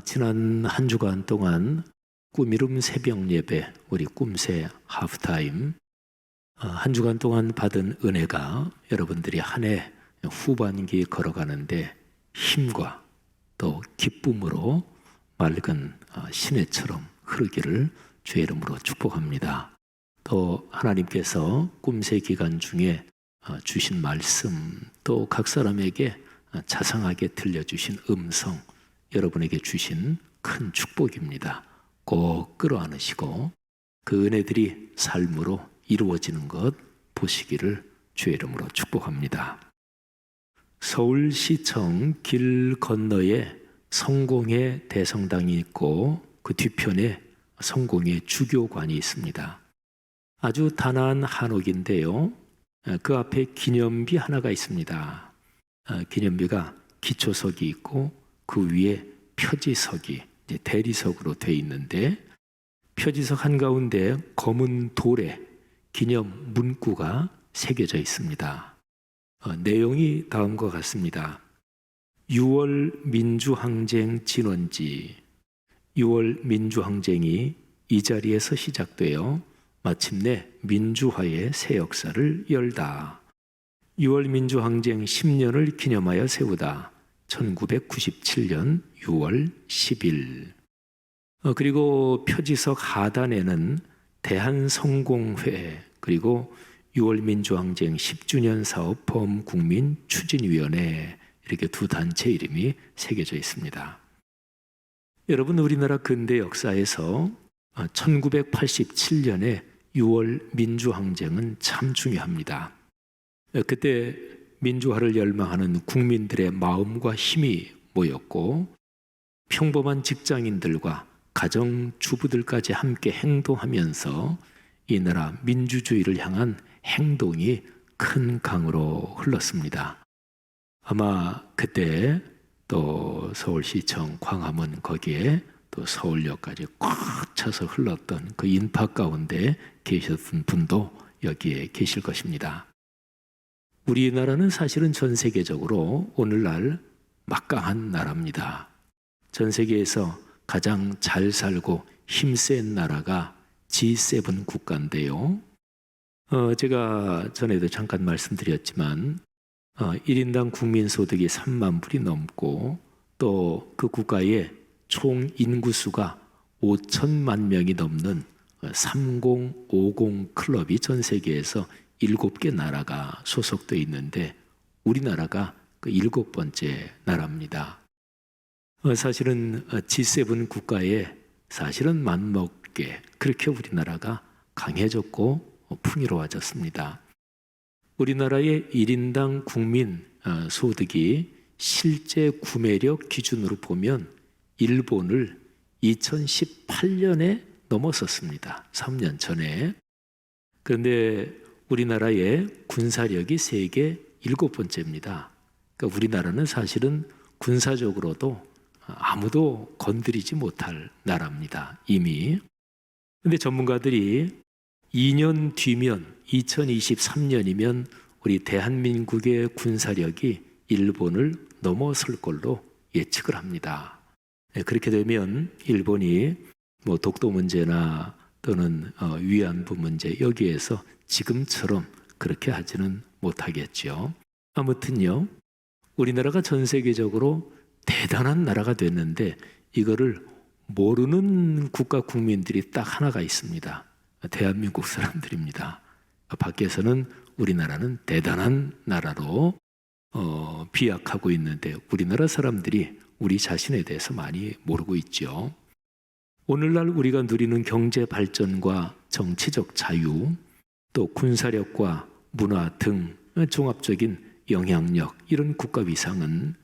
지난 한 주간 동안 꿈이름 새벽 예배, 우리 꿈새 하프타임, 한 주간 동안 받은 은혜가 여러분들이 한 해 후반기 걸어가는데 힘과 또 기쁨으로 맑은 시내처럼 흐르기를 주의 이름으로 축복합니다. 또 하나님께서 꿈새 기간 중에 주신 말씀, 또 각 사람에게 자상하게 들려주신 음성, 여러분에게 주신 큰 축복입니다. 꼭 끌어안으시고 그 은혜들이 삶으로 이루어지는 것 보시기를 주의 이름으로 축복합니다. 서울시청 길 건너에 성공의 대성당이 있고 그 뒤편에 성공의 주교관이 있습니다. 아주 단아한 한옥인데요. 그 앞에 기념비 하나가 있습니다. 기념비가 기초석이 있고 그 위에 표지석이 대리석으로 되어 있는데, 표지석 한가운데 검은 돌에 기념 문구가 새겨져 있습니다. 내용이 다음과 같습니다. 6월 민주항쟁 진원지, 6월 민주항쟁이 이 자리에서 시작되어 마침내 민주화의 새 역사를 열다. 6월 민주항쟁 10년을 기념하여 세우다. 1997년 6월 10일. 그리고 표지석 하단에는 대한성공회, 그리고 6월 민주항쟁 10주년 사업 범국민 추진위원회, 이렇게 두 단체 이름이 새겨져 있습니다. 여러분, 우리나라 근대 역사에서 1987년에 6월 민주항쟁은 참 중요합니다. 그때 민주화를 열망하는 국민들의 마음과 힘이 모였고, 평범한 직장인들과 가정주부들까지 함께 행동하면서 이 나라 민주주의를 향한 행동이 큰 강으로 흘렀습니다. 아마 그때 또 서울시청 광화문 거기에 또 서울역까지 꽉 차서 흘렀던 그 인파 가운데 계셨던 분도 여기에 계실 것입니다. 우리나라는 사실은 전 세계적으로 오늘날 막강한 나라입니다. 전 세계에서 가장 잘 살고 힘센 나라가 G7 국가인데요. 제가 전에도 잠깐 말씀드렸지만 1인당 국민소득이 3만 불이 넘고, 또 그 국가의 총 인구수가 5천만 명이 넘는 3050 클럽이 전 세계에서 7개 나라가 소속되어 있는데, 우리나라가 그 7번째 나라입니다. 사실은 G7 국가에 사실은 맘먹게 그렇게 우리나라가 강해졌고 풍요로워졌습니다. 우리나라의 1인당 국민 소득이 실제 구매력 기준으로 보면 일본을 2018년에 넘어섰습니다. 3년 전에. 그런데 우리나라의 군사력이 세계 7번째입니다. 그러니까 우리나라는 사실은 군사적으로도 아무도 건드리지 못할 나라입니다. 이미. 그런데 전문가들이 2년 뒤면 2023년이면 우리 대한민국의 군사력이 일본을 넘어설 걸로 예측을 합니다. 그렇게 되면 일본이 독도 문제나 또는 위안부 문제, 여기에서 지금처럼 그렇게 하지는 못하겠죠. 아무튼요, 우리나라가 전 세계적으로 대단한 나라가 됐는데 이거를 모르는 국가 국민들이 딱 하나가 있습니다. 대한민국 사람들입니다. 밖에서는 우리나라는 대단한 나라로 비약하고 있는데, 우리나라 사람들이 우리 자신에 대해서 많이 모르고 있죠. 오늘날 우리가 누리는 경제 발전과 정치적 자유, 또 군사력과 문화 등 종합적인 영향력, 이런 국가 위상은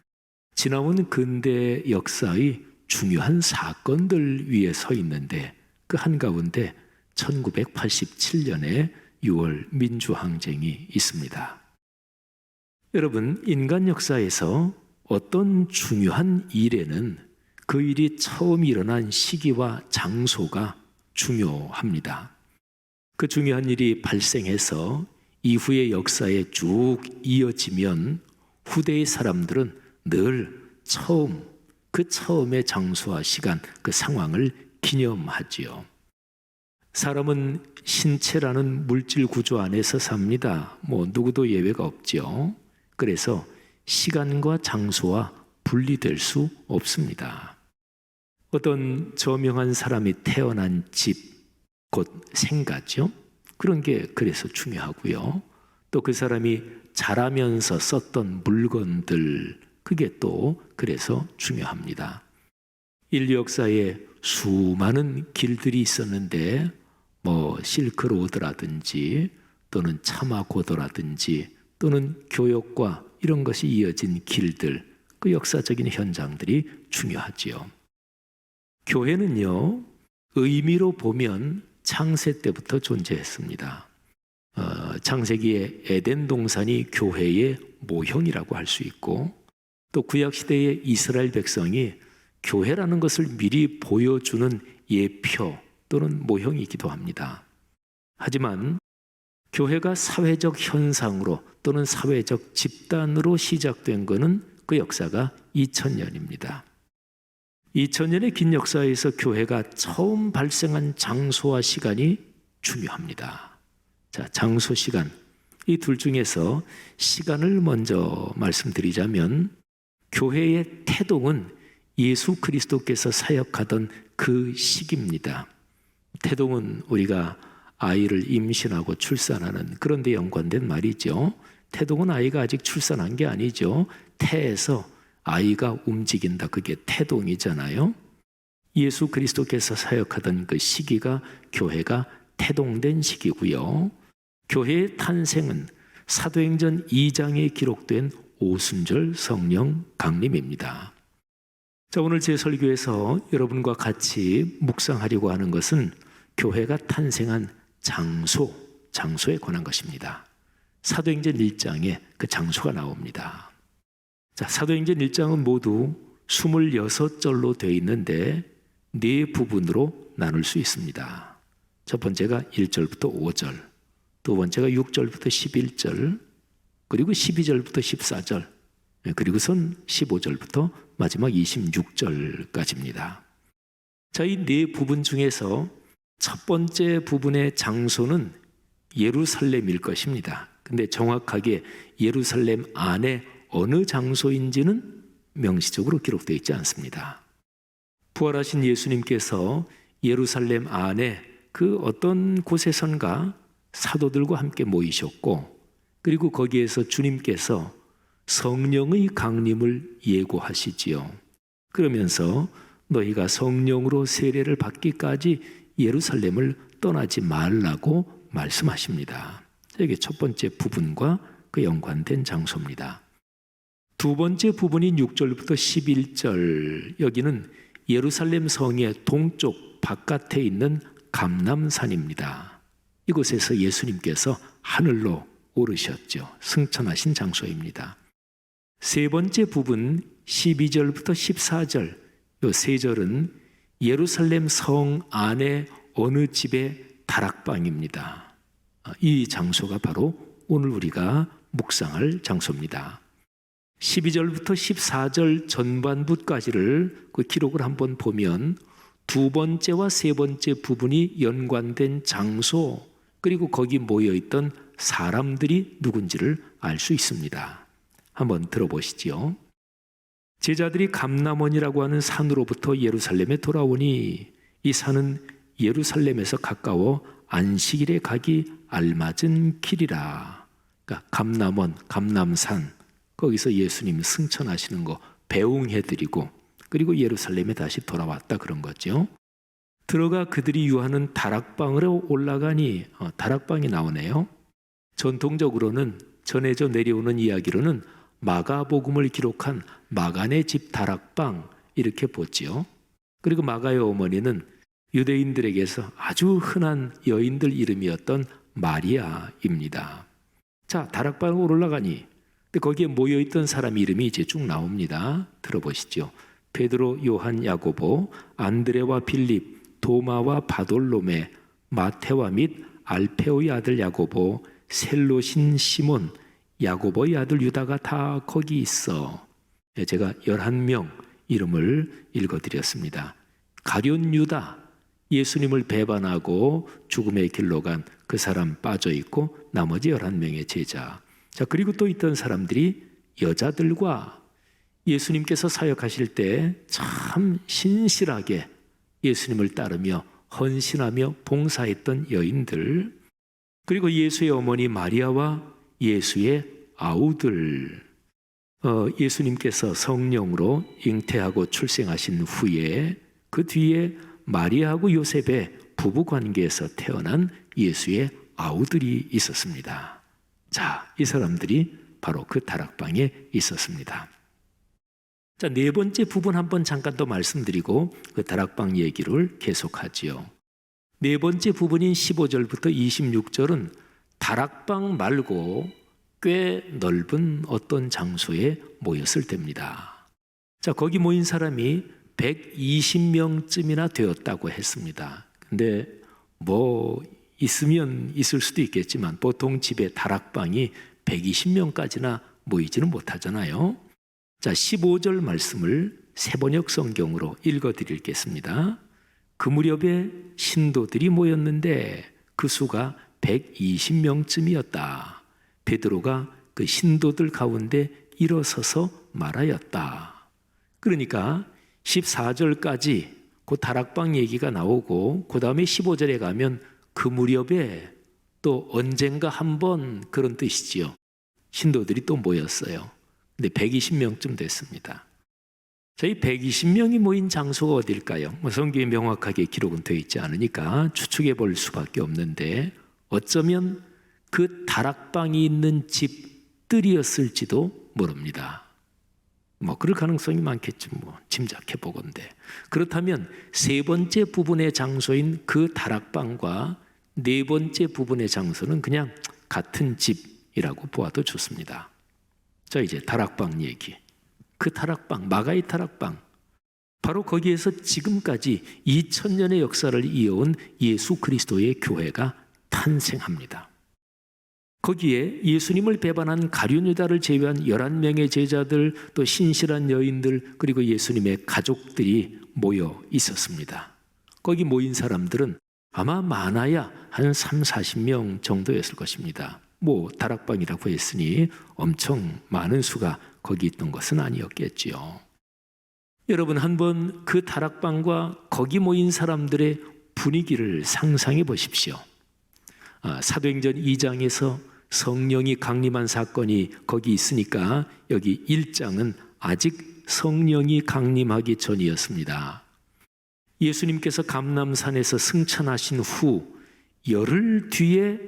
지나온 근대 역사의 중요한 사건들 위에 서 있는데, 그 한가운데 1987년에 6월 민주항쟁이 있습니다. 여러분, 인간 역사에서 어떤 중요한 일에는 그 일이 처음 일어난 시기와 장소가 중요합니다. 그 중요한 일이 발생해서 이후의 역사에 쭉 이어지면 후대의 사람들은 늘 처음 그 처음의 장소와 시간, 그 상황을 기념하지요. 사람은 신체라는 물질 구조 안에서 삽니다. 누구도 예외가 없지요. 그래서 시간과 장소와 분리될 수 없습니다. 어떤 저명한 사람이 태어난 집, 곧 생가죠. 그런 게 그래서 중요하고요. 또 그 사람이 자라면서 썼던 물건들, 그게 또 그래서 중요합니다. 인류 역사에 수많은 길들이 있었는데 실크로드라든지 또는 차마고도라든지 또는 교역과 이런 것이 이어진 길들, 그 역사적인 현장들이 중요하지요. 교회는요, 의미로 보면 창세 때부터 존재했습니다. 창세기의 에덴 동산이 교회의 모형이라고 할 수 있고, 또 구약시대의 이스라엘 백성이 교회라는 것을 미리 보여주는 예표 또는 모형이기도 합니다. 하지만 교회가 사회적 현상으로 또는 사회적 집단으로 시작된 것은 그 역사가 2000년입니다. 2000년의 긴 역사에서 교회가 처음 발생한 장소와 시간이 중요합니다. 자, 장소, 시간, 이 둘 중에서 시간을 먼저 말씀드리자면, 교회의 태동은 예수 그리스도께서 사역하던 그 시기입니다. 태동은 우리가 아이를 임신하고 출산하는 그런 데 연관된 말이죠. 태동은 아이가 아직 출산한 게 아니죠. 태에서 아이가 움직인다, 그게 태동이잖아요. 예수 그리스도께서 사역하던 그 시기가 교회가 태동된 시기고요. 교회의 탄생은 사도행전 2장에 기록된 오순절 성령 강림입니다. 자, 오늘 제 설교에서 여러분과 같이 묵상하려고 하는 것은 교회가 탄생한 장소에 관한 것입니다. 사도행전 1장에 그 장소가 나옵니다. 자, 사도행전 1장은 모두 26절로 되어 있는데 네 부분으로 나눌 수 있습니다. 첫 번째가 1절부터 5절, 두 번째가 6절부터 11절, 그리고 12절부터 14절, 그리고선 15절부터 마지막 26절까지입니다. 자, 이 네 부분 중에서 첫 번째 부분의 장소는 예루살렘일 것입니다. 근데 정확하게 예루살렘 안에 어느 장소인지는 명시적으로 기록되어 있지 않습니다. 부활하신 예수님께서 예루살렘 안에 그 어떤 곳에선가 사도들과 함께 모이셨고, 그리고 거기에서 주님께서 성령의 강림을 예고하시지요. 그러면서 너희가 성령으로 세례를 받기까지 예루살렘을 떠나지 말라고 말씀하십니다. 이게 첫 번째 부분과 그 연관된 장소입니다. 두 번째 부분인 6절부터 11절, 여기는 예루살렘 성의 동쪽 바깥에 있는 감람산입니다. 이곳에서 예수님께서 하늘로 오르셨죠. 승천하신 장소입니다. 세 번째 부분 12절부터 14절, 이 세 절은 예루살렘 성 안에 어느 집의 다락방입니다. 이 장소가 바로 오늘 우리가 묵상할 장소입니다. 12절부터 14절 전반부까지를 그 기록을 한번 보면 두 번째와 세 번째 부분이 연관된 장소, 그리고 거기 모여있던 사람들이 누군지를 알 수 있습니다. 한번 들어보시지요. 제자들이 감람원이라고 하는 산으로부터 예루살렘에 돌아오니 이 산은 예루살렘에서 가까워 안식일에 가기 알맞은 길이라. 그러니까 감람원, 감람산, 거기서 예수님 승천하시는 거 배웅해드리고, 그리고 예루살렘에 다시 돌아왔다, 그런 거죠. 들어가 그들이 유하는 다락방으로 올라가니, 다락방이 나오네요. 전통적으로는 전해져 내려오는 이야기로는 마가복음을 기록한 마가네 집 다락방, 이렇게 보지요. 그리고 마가의 어머니는 유대인들에게서 아주 흔한 여인들 이름이었던 마리아입니다. 자, 다락방으로 올라가니 거기에 모여있던 사람 이름이 이제 쭉 나옵니다. 들어보시죠. 베드로, 요한, 야고보, 안드레와 빌립, 도마와 바돌로메, 마테와 및 알페오의 아들 야고보, 셀롯인 시몬, 야고보의 아들 유다가 다 거기 있어. 제가 11명 이름을 읽어드렸습니다. 가룟 유다, 예수님을 배반하고 죽음의 길로 간 그 사람 빠져있고 나머지 11명의 제자. 자, 그리고 또 있던 사람들이 여자들과 예수님께서 사역하실 때 참 신실하게 예수님을 따르며 헌신하며 봉사했던 여인들, 그리고 예수의 어머니 마리아와 예수의 아우들. 예수님께서 성령으로 잉태하고 출생하신 후에 그 뒤에 마리아하고 요셉의 부부 관계에서 태어난 예수의 아우들이 있었습니다. 자, 이 사람들이 바로 그 다락방에 있었습니다. 자, 네 번째 부분 한번 잠깐 더 말씀드리고 그 다락방 얘기를 계속하지요. 네 번째 부분인 15절부터 26절은 다락방 말고 꽤 넓은 어떤 장소에 모였을 때입니다. 자, 거기 모인 사람이 120명쯤이나 되었다고 했습니다. 근데 뭐 있으면 있을 수도 있겠지만 보통 집에 다락방이 120명까지나 모이지는 못하잖아요. 자, 15절 말씀을 새번역 성경으로 읽어드리겠습니다. 그 무렵에 신도들이 모였는데 그 수가 120명쯤이었다. 베드로가 그 신도들 가운데 일어서서 말하였다. 그러니까 14절까지 그 다락방 얘기가 나오고 그 다음에 15절에 가면 그 무렵에 또 언젠가 한번 그런 뜻이지요. 신도들이 또 모였어요. 근데 120명쯤 됐습니다. 저희 120명이 모인 장소가 어딜까요? 성경에 명확하게 기록은 되어 있지 않으니까 추측해 볼 수밖에 없는데 어쩌면 그 다락방이 있는 집들이었을지도 모릅니다. 뭐 그럴 가능성이 많겠죠. 뭐 짐작해 보건대. 그렇다면 세 번째 부분의 장소인 그 다락방과 네 번째 부분의 장소는 그냥 같은 집이라고 보아도 좋습니다. 자, 이제 다락방 얘기. 그 다락방, 마가의 다락방. 바로 거기에서 지금까지 2000년의 역사를 이어온 예수 그리스도의 교회가 탄생합니다. 거기에 예수님을 배반한 가룟 유다를 제외한 11명의 제자들, 또 신실한 여인들, 그리고 예수님의 가족들이 모여 있었습니다. 거기 모인 사람들은 아마 많아야 한 30-40명 정도였을 것입니다. 뭐 다락방이라고 했으니 엄청 많은 수가 거기 있던 것은 아니었겠지요. 여러분, 한번 그 다락방과 거기 모인 사람들의 분위기를 상상해 보십시오. 사도행전 2장에서 성령이 강림한 사건이 거기 있으니까 여기 1장은 아직 성령이 강림하기 전이었습니다. 예수님께서 감람산에서 승천하신 후 열흘 뒤에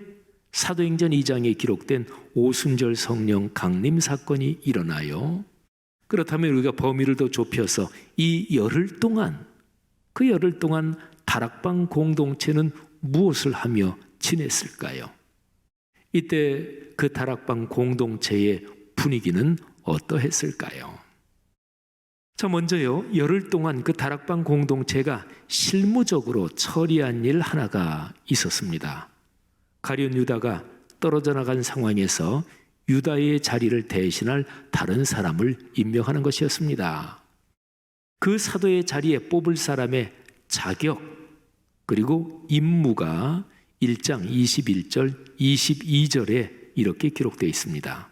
사도행전 2장에 기록된 오순절 성령 강림 사건이 일어나요. 그렇다면 우리가 범위를 더 좁혀서 이 열흘 동안, 그 열흘 동안 다락방 공동체는 무엇을 하며 지냈을까요? 이때 그 다락방 공동체의 분위기는 어떠했을까요? 자, 먼저요, 열흘 동안 그 다락방 공동체가 실무적으로 처리한 일 하나가 있었습니다. 가룟 유다가 떨어져 나간 상황에서 유다의 자리를 대신할 다른 사람을 임명하는 것이었습니다. 그 사도의 자리에 뽑을 사람의 자격 그리고 임무가 1장 21절, 22절에 이렇게 기록되어 있습니다.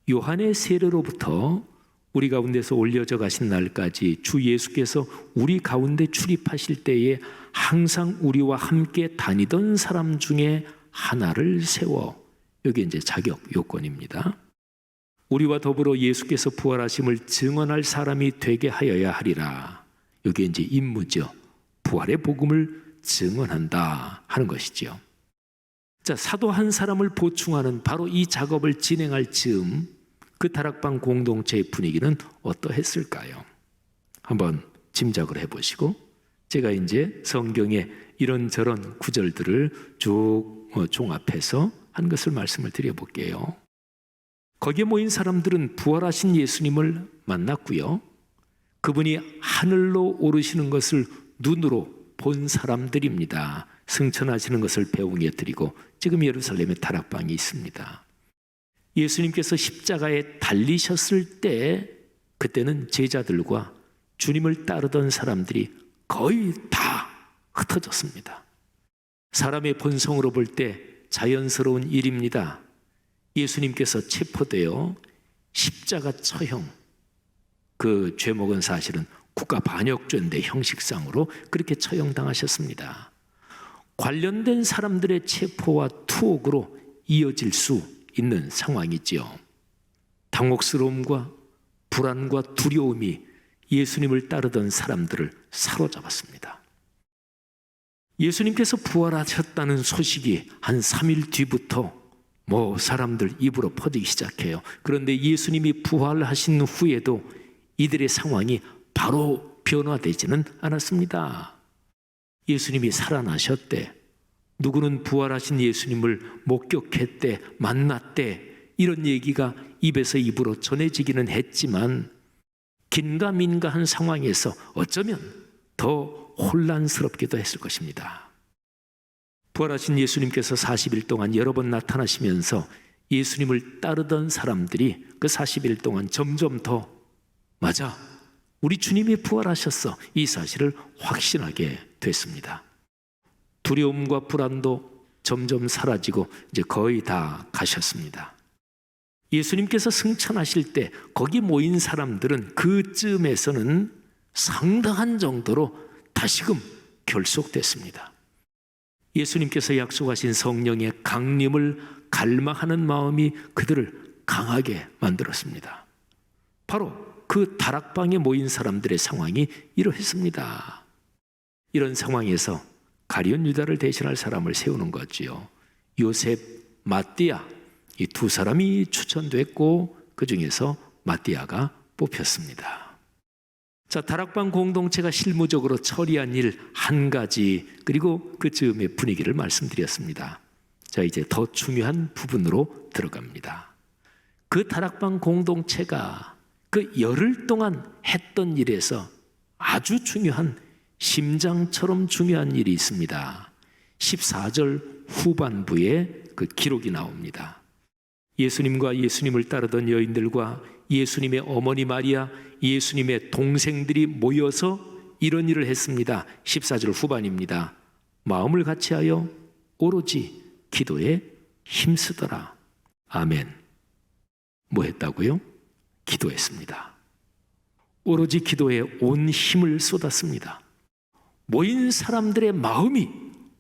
요한의 세례로부터 우리 가운데서 올려져 가신 날까지 주 예수께서 우리 가운데 출입하실 때에 항상 우리와 함께 다니던 사람 중에 하나를 세워, 여기 이제 자격 요건입니다. 우리와 더불어 예수께서 부활하심을 증언할 사람이 되게 하여야 하리라. 여기 이제 임무죠. 부활의 복음을 증언한다 하는 것이죠. 자, 사도 한 사람을 보충하는 바로 이 작업을 진행할 즈음 그 다락방 공동체의 분위기는 어떠했을까요? 한번 짐작을 해보시고 제가 이제 성경에 이런저런 구절들을 쭉 종합해서 한 것을 말씀을 드려볼게요. 거기에 모인 사람들은 부활하신 예수님을 만났고요. 그분이 하늘로 오르시는 것을 눈으로 본 사람들입니다. 승천하시는 것을 배웅해 드리고 지금 예루살렘에 다락방이 있습니다. 예수님께서 십자가에 달리셨을 때 그때는 제자들과 주님을 따르던 사람들이 거의 다 흩어졌습니다. 사람의 본성으로 볼 때 자연스러운 일입니다. 예수님께서 체포되어 십자가 처형, 그 죄목은 사실은 국가 반역죄인데 형식상으로 그렇게 처형당하셨습니다. 관련된 사람들의 체포와 투옥으로 이어질 수 있는 상황이지요. 당혹스러움과 불안과 두려움이 예수님을 따르던 사람들을 사로잡았습니다. 예수님께서 부활하셨다는 소식이 한 3일 뒤부터 사람들 입으로 퍼지기 시작해요. 그런데 예수님이 부활하신 후에도 이들의 상황이 바로 변화되지는 않았습니다. 예수님이 살아나셨대, 누구는 부활하신 예수님을 목격했대, 만났대, 이런 얘기가 입에서 입으로 전해지기는 했지만 긴가민가한 상황에서 어쩌면 더 혼란스럽기도 했을 것입니다. 부활하신 예수님께서 40일 동안 여러 번 나타나시면서 예수님을 따르던 사람들이 그 40일 동안 점점 더 맞아, 우리 주님이 부활하셨어, 이 사실을 확신하게 됐습니다. 두려움과 불안도 점점 사라지고 이제 거의 다 가셨습니다. 예수님께서 승천하실 때 거기 모인 사람들은 그쯤에서는 상당한 정도로 다시금 결속됐습니다. 예수님께서 약속하신 성령의 강림을 갈망하는 마음이 그들을 강하게 만들었습니다. 바로 그 다락방에 모인 사람들의 상황이 이러했습니다. 이런 상황에서 가룟 유다를 대신할 사람을 세우는 거지요. 요셉, 마띠아, 이 두 사람이 추천됐고 그 중에서 마띠아가 뽑혔습니다. 자, 다락방 공동체가 실무적으로 처리한 일 한 가지, 그리고 그 즈음의 분위기를 말씀드렸습니다. 자, 이제 더 중요한 부분으로 들어갑니다. 그 다락방 공동체가 그 열흘 동안 했던 일에서 아주 중요한, 심장처럼 중요한 일이 있습니다. 14절 후반부에 그 기록이 나옵니다. 예수님과 예수님을 따르던 여인들과 예수님의 어머니 마리아, 예수님의 동생들이 모여서 이런 일을 했습니다. 14절 후반입니다. 마음을 같이하여 오로지 기도에 힘쓰더라. 아멘. 뭐 했다고요? 기도했습니다. 오로지 기도에 온 힘을 쏟았습니다. 모인 사람들의 마음이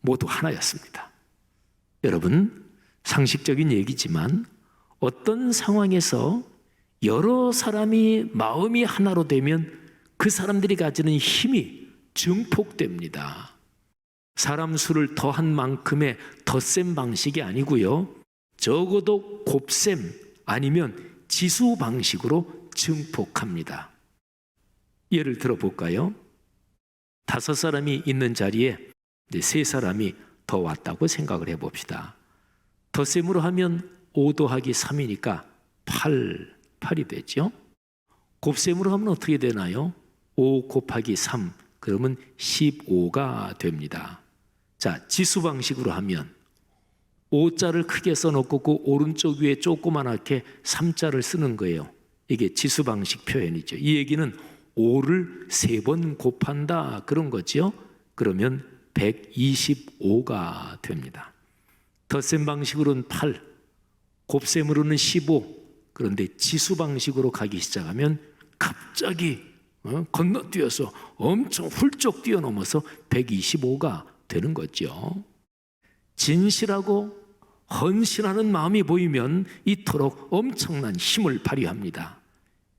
모두 하나였습니다. 여러분, 상식적인 얘기지만 어떤 상황에서 여러 사람이 마음이 하나로 되면 그 사람들이 가지는 힘이 증폭됩니다. 사람 수를 더한 만큼의 덧셈 방식이 아니고요, 적어도 곱셈 아니면 지수 방식으로 증폭합니다. 예를 들어볼까요? 5사람이 있는 자리에 3사람이 더 왔다고 생각을 해봅시다. 덧셈으로 하면 5 더하기 3이니까 8이 되죠. 곱셈으로 하면 어떻게 되나요? 5 곱하기 3, 그러면 15가 됩니다. 자, 지수 방식으로 하면 5자를 크게 써놓고 그 오른쪽 위에 조그만하게 3자를 쓰는 거예요. 이게 지수 방식 표현이죠. 이 얘기는 5를 3번 곱한다, 그런 거죠. 그러면 125가 됩니다. 덧셈 방식으로는 8, 곱셈으로는 15, 그런데 지수 방식으로 가기 시작하면 갑자기 건너뛰어서 엄청 훌쩍 뛰어넘어서 125가 되는 거죠. 진실하고 헌신하는 마음이 보이면 이토록 엄청난 힘을 발휘합니다.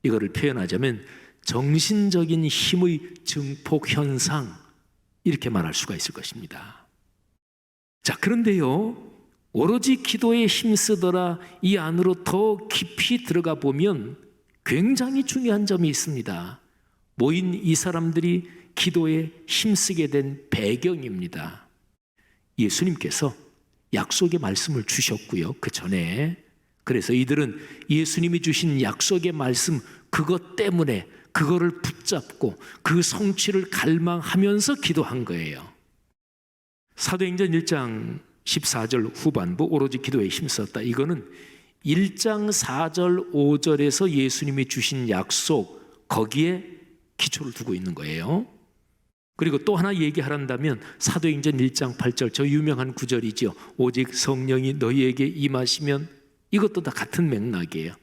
이거를 표현하자면 정신적인 힘의 증폭 현상, 이렇게 말할 수가 있을 것입니다. 자, 그런데요, 오로지 기도에 힘쓰더라, 이 안으로 더 깊이 들어가 보면 굉장히 중요한 점이 있습니다. 모인 이 사람들이 기도에 힘쓰게 된 배경입니다. 예수님께서 약속의 말씀을 주셨고요, 그 전에. 그래서 이들은 예수님이 주신 약속의 말씀, 그것 때문에 그거를 붙잡고 그 성취를 갈망하면서 기도한 거예요. 사도행전 1장 14절 후반부, 오로지 기도에 힘썼다. 이거는 1장 4절 5절에서 예수님이 주신 약속, 거기에 기초를 두고 있는 거예요. 그리고 또 하나 얘기하란다면 사도행전 1장 8절 저 유명한 구절이죠. 오직 성령이 너희에게 임하시면, 이것도 다 같은 맥락이에요.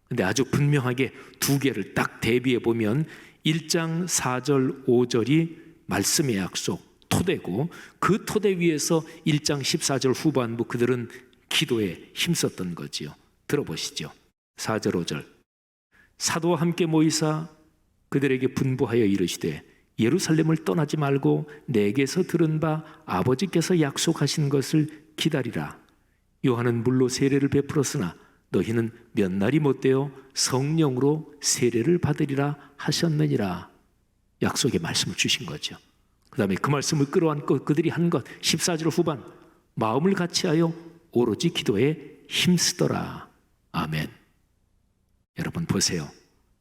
근데 아주 분명하게 두 개를 딱 대비해 보면 1장 4절 5절이 말씀의 약속, 토대고, 그 토대 위에서 1장 14절 후반부 그들은 기도에 힘썼던 거지요. 들어보시죠. 4절 5절 사도와 함께 모이사 그들에게 분부하여 이르시되 예루살렘을 떠나지 말고 내게서 들은 바 아버지께서 약속하신 것을 기다리라. 요한은 물로 세례를 베풀었으나 너희는 몇 날이 못되어 성령으로 세례를 받으리라 하셨느니라. 약속의 말씀을 주신 거죠. 그 다음에 그 말씀을 끌어안고 그들이 한 것 14절 후반 마음을 같이하여 오로지 기도에 힘쓰더라. 아멘. 여러분 보세요.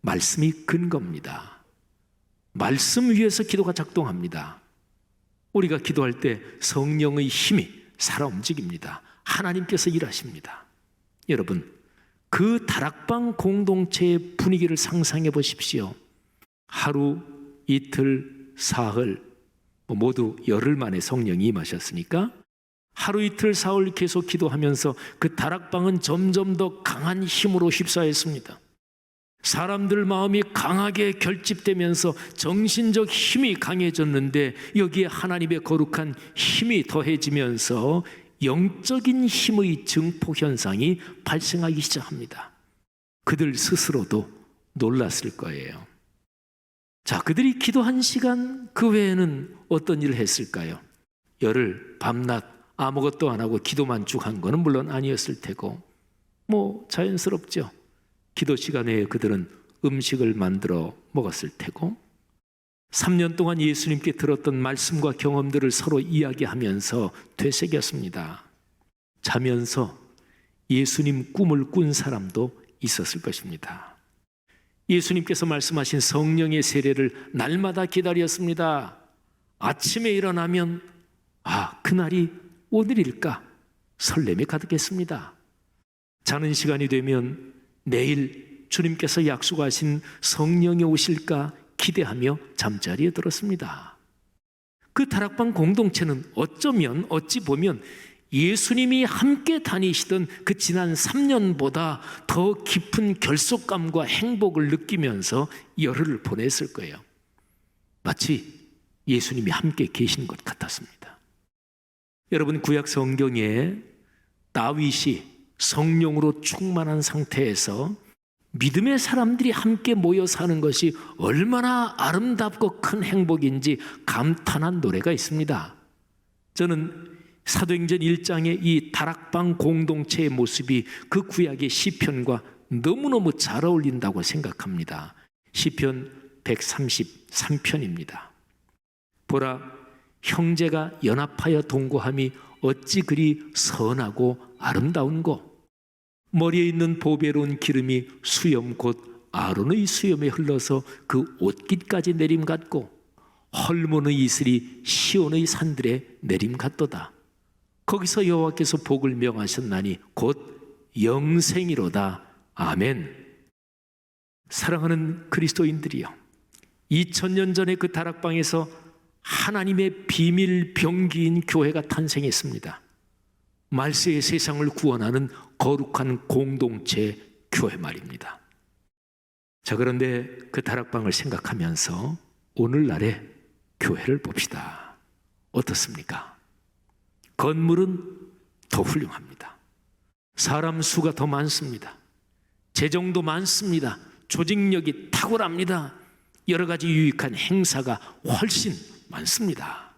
말씀이 근거입니다. 말씀 위에서 기도가 작동합니다. 우리가 기도할 때 성령의 힘이 살아 움직입니다. 하나님께서 일하십니다. 여러분, 그 다락방 공동체의 분위기를 상상해 보십시오. 하루, 이틀, 사흘, 모두 열흘 만에 성령이 임하셨으니까 하루, 이틀, 사흘 계속 기도하면서 그 다락방은 점점 더 강한 힘으로 휩싸였습니다. 사람들 마음이 강하게 결집되면서 정신적 힘이 강해졌는데 여기에 하나님의 거룩한 힘이 더해지면서 영적인 힘의 증폭 현상이 발생하기 시작합니다. 그들 스스로도 놀랐을 거예요. 자, 그들이 기도한 시간 그 외에는 어떤 일을 했을까요? 열흘 밤낮 아무것도 안 하고 기도만 쭉 한 거는 물론 아니었을 테고, 자연스럽죠. 기도 시간에 그들은 음식을 만들어 먹었을 테고, 3년 동안 예수님께 들었던 말씀과 경험들을 서로 이야기하면서 되새겼습니다. 자면서 예수님 꿈을 꾼 사람도 있었을 것입니다. 예수님께서 말씀하신 성령의 세례를 날마다 기다렸습니다. 아침에 일어나면 그날이 오늘일까 설렘이 가득했습니다. 자는 시간이 되면 내일 주님께서 약속하신 성령이 오실까 기대하며 잠자리에 들었습니다. 그 다락방 공동체는 어찌 보면 예수님이 함께 다니시던 그 지난 3년보다 더 깊은 결속감과 행복을 느끼면서 열흘을 보냈을 거예요. 마치 예수님이 함께 계신 것 같았습니다. 여러분, 구약 성경에 다윗이 성령으로 충만한 상태에서 믿음의 사람들이 함께 모여 사는 것이 얼마나 아름답고 큰 행복인지 감탄한 노래가 있습니다. 저는 사도행전 1장의 이 다락방 공동체의 모습이 그 구약의 시편과 너무너무 잘 어울린다고 생각합니다. 시편 133편입니다. 보라, 형제가 연합하여 동거함이 어찌 그리 선하고 아름다운고. 머리에 있는 보배로운 기름이 수염 곧 아론의 수염에 흘러서 그 옷깃까지 내림 같고 헐몬의 이슬이 시온의 산들에 내림 같도다. 거기서 여호와께서 복을 명하셨나니 곧 영생이로다. 아멘. 사랑하는 그리스도인들이여, 2000년 전에 그 다락방에서 하나님의 비밀 병기인 교회가 탄생했습니다. 말세의 세상을 구원하는 거룩한 공동체 교회 말입니다. 자, 그런데 그 다락방을 생각하면서 오늘날의 교회를 봅시다. 어떻습니까? 건물은 더 훌륭합니다. 사람 수가 더 많습니다. 재정도 많습니다. 조직력이 탁월합니다. 여러 가지 유익한 행사가 훨씬 많습니다.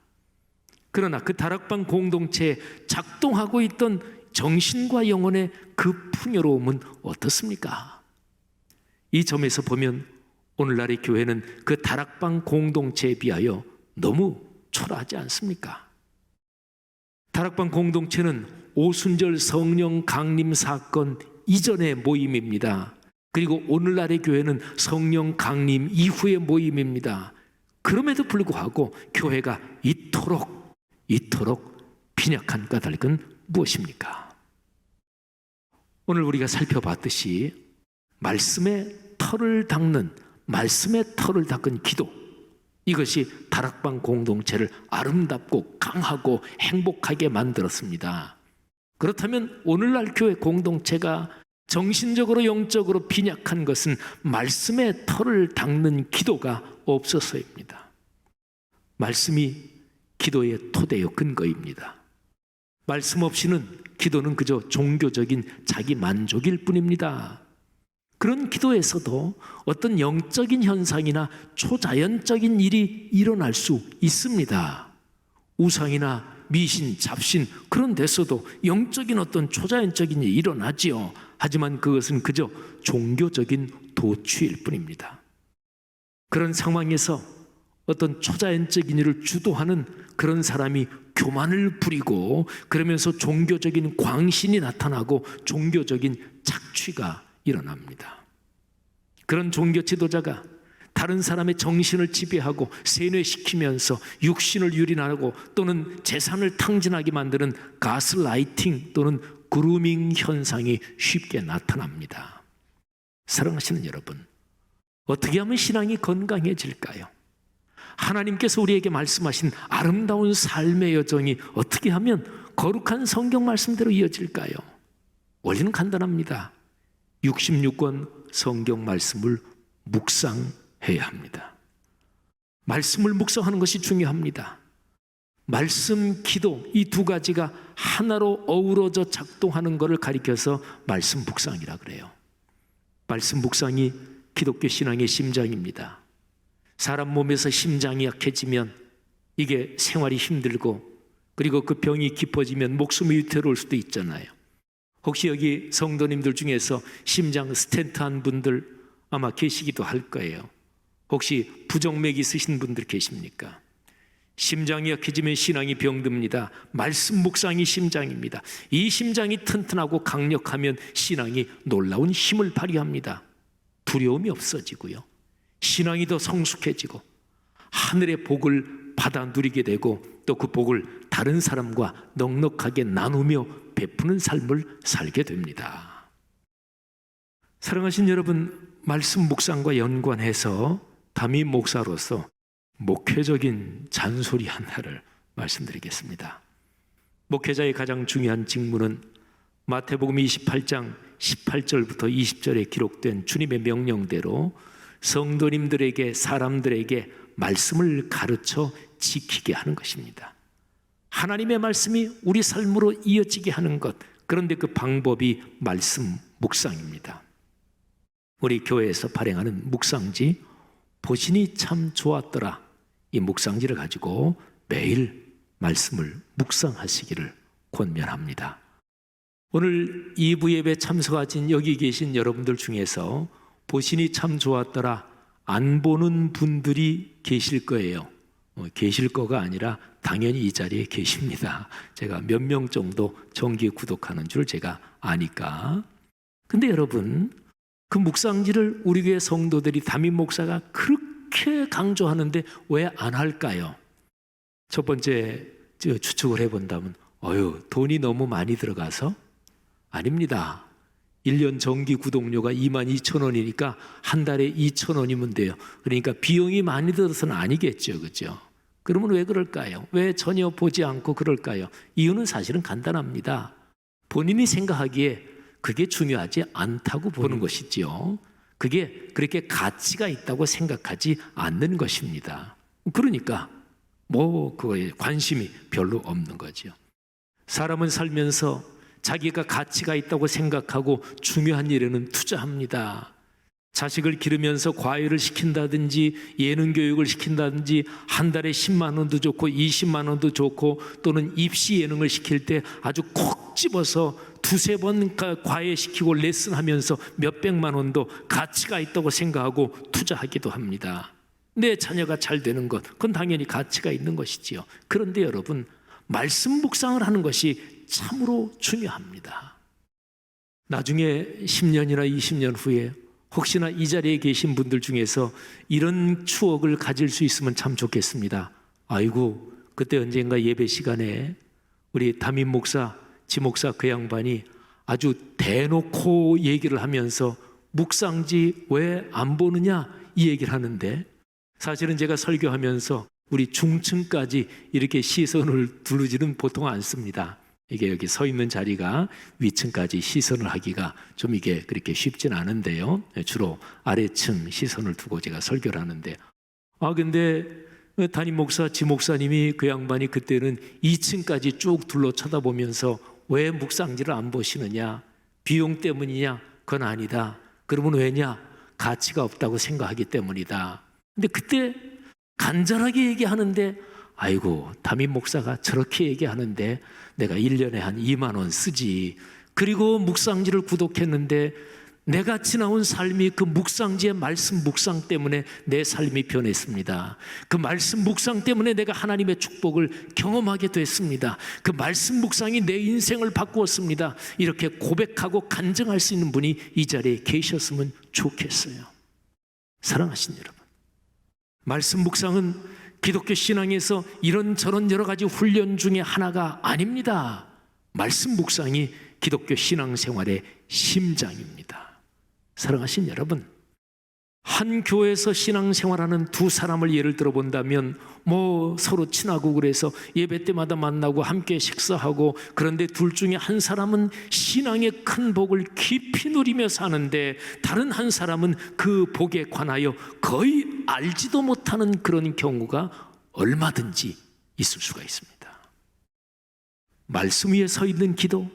그러나 그 다락방 공동체에 작동하고 있던 정신과 영혼의 그 풍요로움은 어떻습니까? 이 점에서 보면 오늘날의 교회는 그 다락방 공동체에 비하여 너무 초라하지 않습니까? 다락방 공동체는 오순절 성령 강림 사건 이전의 모임입니다. 그리고 오늘날의 교회는 성령 강림 이후의 모임입니다. 그럼에도 불구하고 교회가 이토록 빈약한 까닭은 무엇입니까? 오늘 우리가 살펴봤듯이 말씀의 털을 닦는 말씀의 털을 닦은 기도, 이것이 다락방 공동체를 아름답고 강하고 행복하게 만들었습니다. 그렇다면 오늘날 교회 공동체가 정신적으로 영적으로 빈약한 것은 말씀의 털을 닦는 기도가 없어서입니다. 말씀이 기도의 토대요 근거입니다. 말씀 없이는 기도는 그저 종교적인 자기 만족일 뿐입니다. 그런 기도에서도 어떤 영적인 현상이나 초자연적인 일이 일어날 수 있습니다. 우상이나 미신, 잡신, 그런 데서도 영적인 어떤 초자연적인 일이 일어나지요. 하지만 그것은 그저 종교적인 도취일 뿐입니다. 그런 상황에서 어떤 초자연적인 일을 주도하는 그런 사람이 교만을 부리고 그러면서 종교적인 광신이 나타나고 종교적인 착취가 일어납니다. 그런 종교 지도자가 다른 사람의 정신을 지배하고 세뇌시키면서 육신을 유린하고 또는 재산을 탕진하게 만드는 가스라이팅 또는 그루밍 현상이 쉽게 나타납니다. 사랑하시는 여러분, 어떻게 하면 신앙이 건강해질까요? 하나님께서 우리에게 말씀하신 아름다운 삶의 여정이 어떻게 하면 거룩한 성경 말씀대로 이어질까요? 원리는 간단합니다. 66권 성경 말씀을 묵상해야 합니다. 말씀을 묵상하는 것이 중요합니다. 말씀, 기도, 이 두 가지가 하나로 어우러져 작동하는 것을 가리켜서 말씀 묵상이라 그래요. 말씀 묵상이 기독교 신앙의 심장입니다. 사람 몸에서 심장이 약해지면 이게 생활이 힘들고 그리고 그 병이 깊어지면 목숨이 위태로울 수도 있잖아요. 혹시 여기 성도님들 중에서 심장 스텐트 한 분들 아마 계시기도 할 거예요. 혹시 부정맥이 있으신 분들 계십니까? 심장이 약해지면 신앙이 병듭니다. 말씀 묵상이 심장입니다. 이 심장이 튼튼하고 강력하면 신앙이 놀라운 힘을 발휘합니다. 두려움이 없어지고요. 신앙이 더 성숙해지고 하늘의 복을 받아 누리게 되고 또 그 복을 다른 사람과 넉넉하게 나누며 베푸는 삶을 살게 됩니다. 사랑하신 여러분, 말씀 묵상과 연관해서 담임 목사로서 목회적인 잔소리 하나를 말씀드리겠습니다. 목회자의 가장 중요한 직무는 마태복음 28장 18절부터 20절에 기록된 주님의 명령대로 성도님들에게, 사람들에게 말씀을 가르쳐 지키게 하는 것입니다. 하나님의 말씀이 우리 삶으로 이어지게 하는 것, 그런데 그 방법이 말씀 묵상입니다. 우리 교회에서 발행하는 묵상지 보시니 참 좋았더라, 이 묵상지를 가지고 매일 말씀을 묵상하시기를 권면합니다. 오늘 2부 예배 참석하신 여기 계신 여러분들 중에서 보시니 참 좋았더라 안 보는 분들이 계실 거예요. 계실 거가 아니라 당연히 이 자리에 계십니다. 제가 몇 명 정도 정기 구독하는 줄 제가 아니까. 근데 여러분, 그 묵상지를 우리 교회 성도들이 담임 목사가 그렇게 강조하는데 왜 안 할까요? 첫 번째 추측을 해본다면 돈이 너무 많이 들어가서? 아닙니다. 1년 정기 구독료가 22,000원이니까 한 달에 2,000원이면 돼요. 그러니까 비용이 많이 들어서는 아니겠죠, 그렇죠? 그러면 왜 그럴까요? 왜 전혀 보지 않고 그럴까요? 이유는 사실은 간단합니다. 본인이 생각하기에 그게 중요하지 않다고 보는 것이지요. 그게 그렇게 가치가 있다고 생각하지 않는 것입니다. 그러니까 그거에 관심이 별로 없는 거죠. 사람은 살면서 자기가 가치가 있다고 생각하고 중요한 일에는 투자합니다. 자식을 기르면서 과외를 시킨다든지 예능 교육을 시킨다든지 한 달에 10만 원도 좋고 20만 원도 좋고 또는 입시 예능을 시킬 때 아주 콕 집어서 두세 번 과외시키고 레슨하면서 몇백만 원도 가치가 있다고 생각하고 투자하기도 합니다. 내 자녀가 잘 되는 것, 그건 당연히 가치가 있는 것이지요. 그런데 여러분, 말씀 묵상을 하는 것이 참으로 중요합니다. 나중에 10년이나 20년 후에 혹시나 이 자리에 계신 분들 중에서 이런 추억을 가질 수 있으면 참 좋겠습니다. 아이고, 그때 언젠가 예배 시간에 우리 담임 목사, 지목사 그 양반이 아주 대놓고 얘기를 하면서 묵상지 왜 안 보느냐, 이 얘기를 하는데, 사실은 제가 설교하면서 우리 중층까지 이렇게 시선을 두르지는 보통 않습니다. 이게 여기 서 있는 자리가 위층까지 시선을 하기가 좀 이게 그렇게 쉽진 않은데요. 주로 아래층 시선을 두고 제가 설교를 하는데, 근데 담임 목사, 지목사님이 그 양반이 그때는 2층까지 쭉 둘러 쳐다보면서 왜 묵상지를 안 보시느냐? 비용 때문이냐? 그건 아니다. 그러면 왜냐? 가치가 없다고 생각하기 때문이다. 근데 그때 간절하게 얘기하는데, 아이고, 담임 목사가 저렇게 얘기하는데 내가 1년에 한 2만 원 쓰지. 그리고 묵상지를 구독했는데 내가 지나온 삶이 그 묵상지의 말씀 묵상 때문에 내 삶이 변했습니다. 그 말씀 묵상 때문에 내가 하나님의 축복을 경험하게 됐습니다. 그 말씀 묵상이 내 인생을 바꾸었습니다. 이렇게 고백하고 간증할 수 있는 분이 이 자리에 계셨으면 좋겠어요. 사랑하신 여러분, 말씀 묵상은 기독교 신앙에서 이런저런 여러 가지 훈련 중에 하나가 아닙니다. 말씀 묵상이 기독교 신앙생활의 심장입니다. 사랑하신 여러분, 한 교회에서 신앙생활하는 두 사람을 예를 들어 본다면 서로 친하고 그래서 예배 때마다 만나고 함께 식사하고, 그런데 둘 중에 한 사람은 신앙의 큰 복을 깊이 누리며 사는데 다른 한 사람은 그 복에 관하여 거의 알지도 못하는 그런 경우가 얼마든지 있을 수가 있습니다. 말씀 위에 서 있는 기도,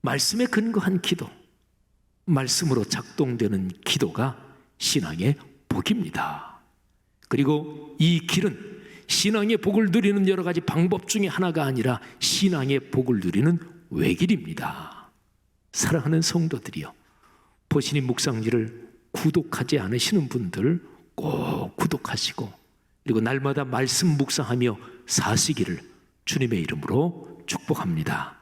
말씀에 근거한 기도, 말씀으로 작동되는 기도가 신앙의 복입니다. 그리고 이 길은 신앙의 복을 누리는 여러 가지 방법 중에 하나가 아니라 신앙의 복을 누리는 외길입니다. 사랑하는 성도들이여, 보시니 묵상지를 구독하지 않으시는 분들 꼭 구독하시고, 그리고 날마다 말씀 묵상하며 사시기를 주님의 이름으로 축복합니다.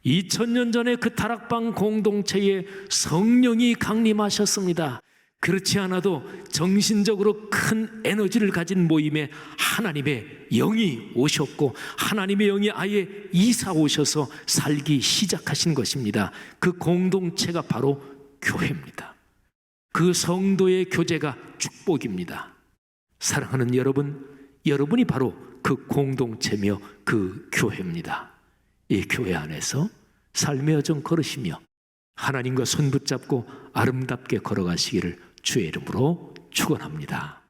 2000년 전에 그 다락방 공동체에 성령이 강림하셨습니다. 그렇지 않아도 정신적으로 큰 에너지를 가진 모임에 하나님의 영이 오셨고, 하나님의 영이 아예 이사 오셔서 살기 시작하신 것입니다. 그 공동체가 바로 교회입니다. 그 성도의 교제가 축복입니다. 사랑하는 여러분, 여러분이 바로 그 공동체며 그 교회입니다. 이 교회 안에서 삶의 여정 걸으시며 하나님과 손 붙잡고 아름답게 걸어가시기를 주의 이름으로 축원합니다.